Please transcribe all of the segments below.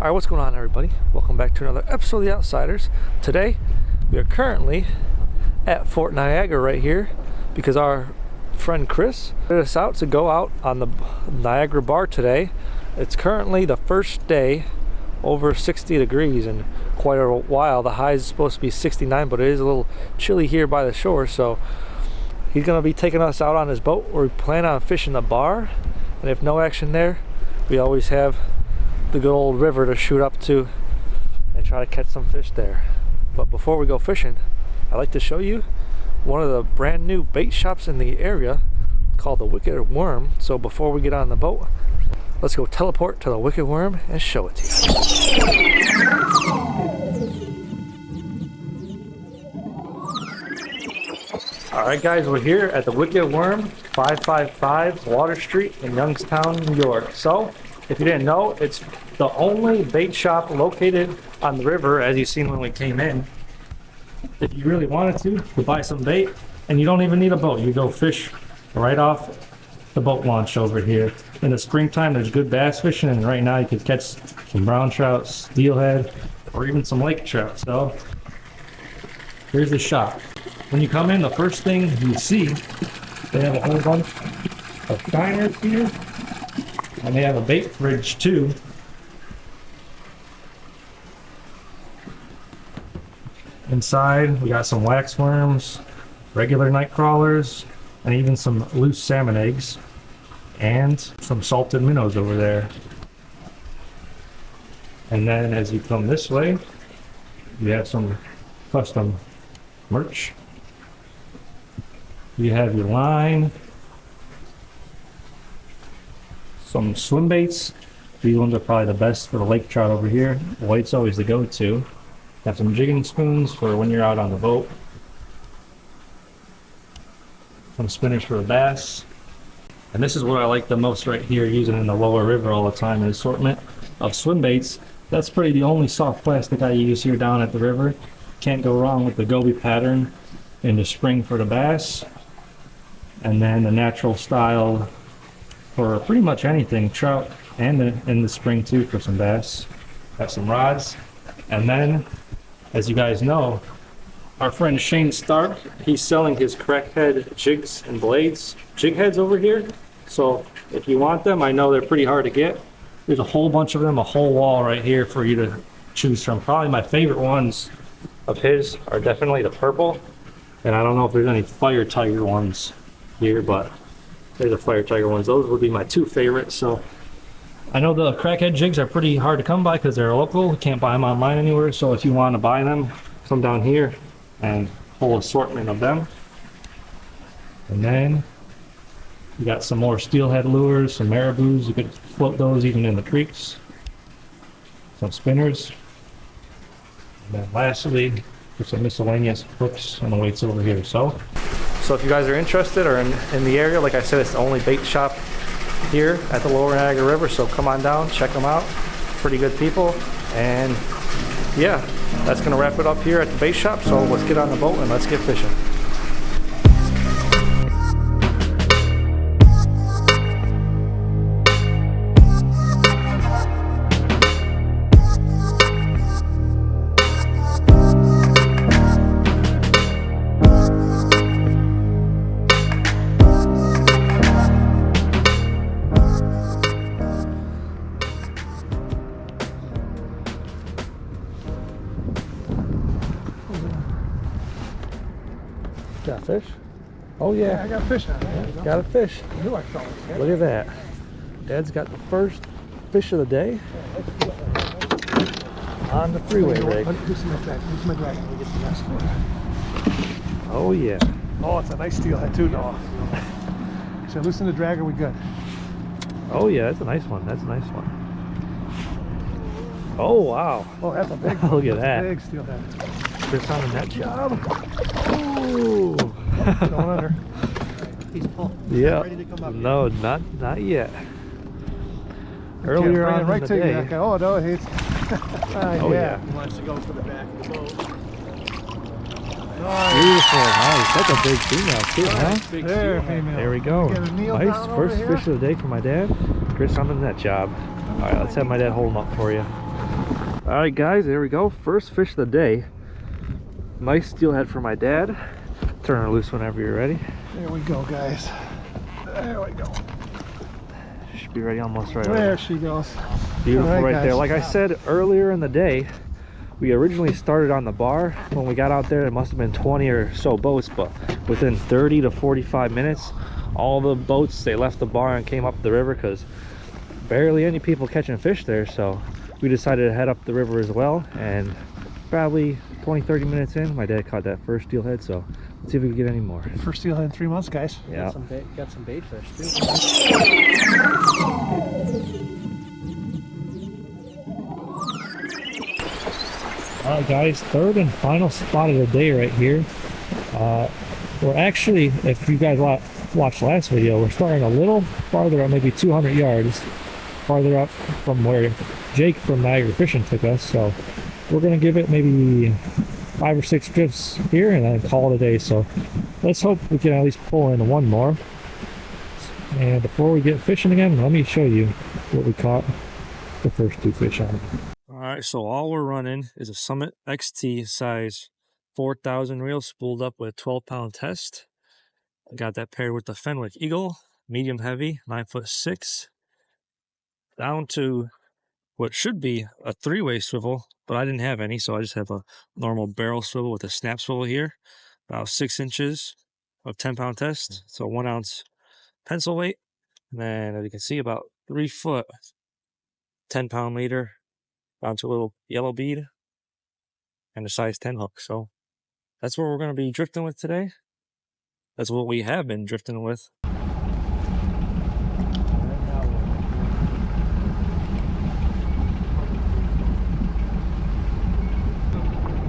Alright, what's going on, everybody? Welcome back to another episode of The Outsiders. Today, we are currently at Fort Niagara right here because our friend Chris put us out to go out on the Niagara Bar today. It's currently the first day over 60 degrees in quite a while. The high is supposed to be 69, but it is a little chilly here by the shore, so he's going to be taking us out on his boat. We plan on fishing the bar, and if no action there, we always have the good old river to shoot up to and try to catch some fish there. But before we go fishing, I'd like to show you one of the brand new bait shops in the area called the Wicked Worm. So before we get on the boat, let's go teleport to the Wicked Worm and show it to you. Alright guys, we're here at the Wicked Worm, 555 Water Street in Youngstown, New York. So if you didn't know, it's the only bait shop located on the river, as you've seen when we came in. If you really wanted to buy some bait, and you don't even need a boat, you go fish right off the boat launch over here. In the springtime, there's good bass fishing, and right now you could catch some brown trout, steelhead, or even some lake trout. So here's the shop. When you come in, the first thing you see, they have a whole bunch of diners here. And they have a bait fridge too. Inside, we got some wax worms, regular night crawlers, and even some loose salmon eggs, and some salted minnows over there. And then as you come this way, you have some custom merch. You have your line, some swim baits. These ones are probably the best for the lake trout over here. White's always the go-to. Got some jigging spoons for when you're out on the boat. Some spinners for the bass. And this is what I like the most right here, using in the lower river all the time, an assortment of swim baits. That's pretty the only soft plastic I use here down at the river. Can't go wrong with the goby pattern in the spring for the bass. And then the natural style for pretty much anything, trout, and in the spring too for some bass. Got some rods. And then, as you guys know, our friend Shane Stark, he's selling his crackhead jigs and blades, jig heads over here. So if you want them, I know they're pretty hard to get. There's a whole bunch of them, a whole wall right here for you to choose from. Probably my favorite ones of his are definitely the purple. And I don't know if there's any fire tiger ones here, but there's the fire tiger ones. Those would be my two favorites. So I know the crackhead jigs are pretty hard to come by because they're local. You can't buy them online anywhere. So if you want to buy them, come down here and whole assortment of them. And then you got some more steelhead lures, some marabous. You could float those even in the creeks. Some spinners. And then lastly, there's some miscellaneous hooks and the weights over here. So if you guys are interested or in the area, like I said, it's the only bait shop here at the lower Niagara River. So come on down, check them out. Pretty good people. And yeah, that's going to wrap it up here at the bait shop. So let's get on the boat and let's get fishing. Got a fish? Oh yeah. Yeah, I got fish on it. Yeah, got a fish. I knew I saw it. Yeah. Look at that. Dad's got the first fish of the day on the freeway rig. Loosen my drag. Loosen my drag. Let me get the rest of it. Oh yeah. Oh, it's a nice steelhead too, Noah. So loosen the drag. Are we good? Oh yeah, that's a nice one. That's a nice one. Oh wow. Oh, that's a big one. Look at that. Big steelhead. Chris on the net job. Oh. Going under. He's full. Yeah. Ready to come up. No, not yet. Earlier on right in the to day. you. Okay. Oh no, he's. Oh yeah. He wants to go for the back of the boat. Beautiful, nice. That's a big female too, huh? There, female. There we go. Nice first fish of the day for my dad. Chris on the net job. All right, let's have my dad hold them up for you. All right, guys, there we go. First fish of the day. Nice steelhead for my dad. Turn her loose whenever you're ready. There we go, guys. There we go. Should be ready almost right away. There she goes. Beautiful All right guys. there. Like I said earlier in the day, we originally started on the bar. When we got out there, it must have been 20 or so boats, but within 30 to 45 minutes, all the boats, they left the bar and came up the river because barely any people catching fish there. So we decided to head up the river as well, and probably 20-30 minutes in, my dad caught that first steelhead. So let's see if we can get any more. First steelhead in 3 months, guys. Yeah. Got some bait fish too. All right, guys, third and final spot of the day right here. We're actually, if you guys watched last video, we're starting a little farther up, maybe 200 yards farther up from where Jake from Niagara Fishing took us. So we're gonna give it maybe 5 or 6 drifts here and then call it a day. So let's hope we can at least pull in one more. And before we get fishing again, let me show you what we caught the first 2 fish on. All right, so all we're running is a Summit XT size 4,000 reel spooled up with a 12-pound test. I got that paired with the Fenwick Eagle, medium heavy, 9'6", down to what should be a 3-way swivel, but I didn't have any, so I just have a normal barrel swivel with a snap swivel here. About 6 inches of 10-pound test, so 1 ounce pencil weight, and then as you can see, about 3 foot 10-pound leader down to a little yellow bead and a size 10 hook. So that's what we're going to be drifting with today. That's what we have been drifting with.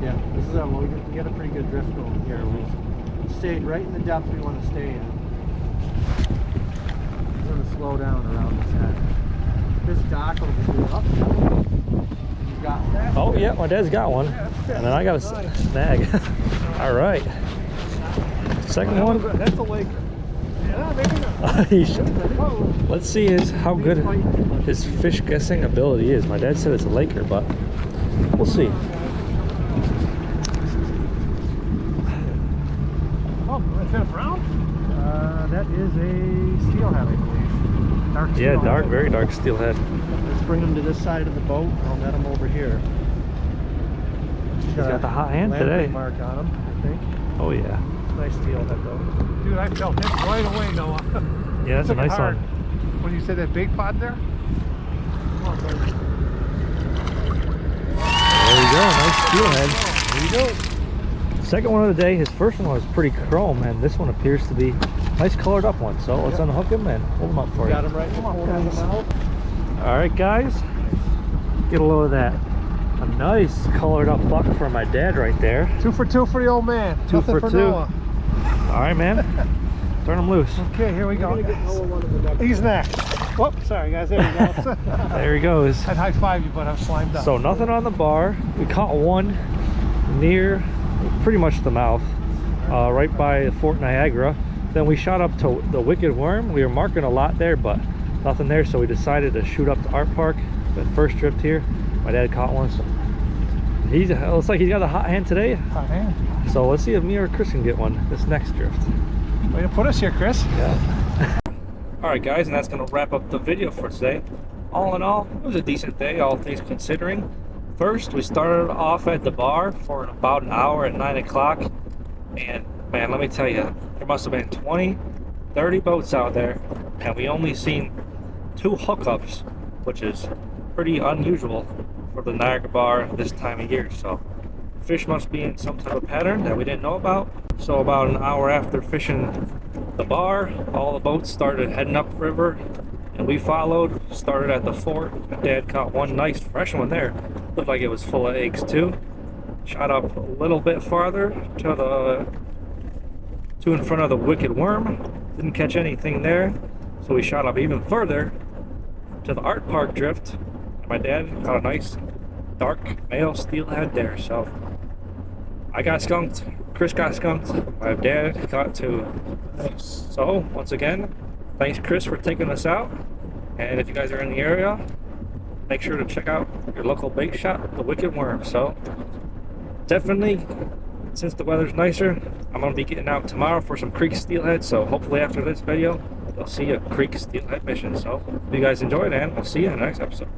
Yeah, this is we get a pretty good drift going here. We've stayed right in the depth we want to stay in. We're going to slow down around this head. This dock will be up. You got that? Oh yeah, my dad's got one, and then I got a snag. All right, second one. That's a lake. Yeah, maybe not. Let's see how good his fish guessing ability is. My dad said it's a laker, but we'll see. Oh, is that a brown? That is a steelhead, I believe. Dark Yeah, steelhead. dark, very dark steelhead. Let's bring him to this side of the boat. I'll net him over here. He's got the hot hand landmark today. mark on him, I think. Oh yeah. Nice steelhead though. Dude, I felt it right away, Noah. Yeah, that's a Took it nice hard. one. When you said that big pod there? Come on, baby. There we go, nice steelhead. There you go. Second one of the day. His first one was pretty chrome, and this one appears to be nice colored up one. So let's unhook him and hold him up for you. Got him right in the corner of the mouth. All right, guys, get a load of that. A nice colored up buck for my dad right there. 2 for 2 for the old man. 2 Nothing for 2. Noah. All right, man. Turn him loose. Okay, here we go. He's next. Whoop, sorry guys, there we go. There he goes. I'd high five you, but I'm slimed up. So nothing on the bar. We caught one near pretty much the mouth, right by Fort Niagara. Then we shot up to the Wicked Worm. We were marking a lot there, but nothing there, so we decided to shoot up to Art Park. That first drift here, my dad caught one, so it looks like he's got a hot hand today. Hot hand. So let's see if me or Chris can get one this next drift. Way to put us here, Chris. Yeah. All right, guys, and that's going to wrap up the video for today. All in all, it was a decent day, all things considering. First, we started off at the bar for about an hour at 9 o'clock. And man, let me tell you, there must have been 20-30 boats out there, and we only seen 2 hookups, which is pretty unusual for the Niagara Bar this time of year. So fish must be in some type of pattern that we didn't know about. So about an hour after fishing the bar, all the boats started heading upriver, and we followed, started at the fort. My dad caught one nice fresh one there. Looked like it was full of eggs too. Shot up a little bit farther to in front of the Wicked Worm. Didn't catch anything there, so we shot up even further to the Art Park drift. And my dad caught a nice dark male steelhead there. So I got skunked, Chris got skunked, my dad caught 2. So once again, thanks Chris for taking us out. And if you guys are in the area, make sure to check out your local bait shop, the Wicked Worm. So definitely, since the weather's nicer, I'm going to be getting out tomorrow for some creek steelhead. So hopefully after this video, you'll see a creek steelhead mission. So hope you guys enjoyed, and we'll see you in the next episode.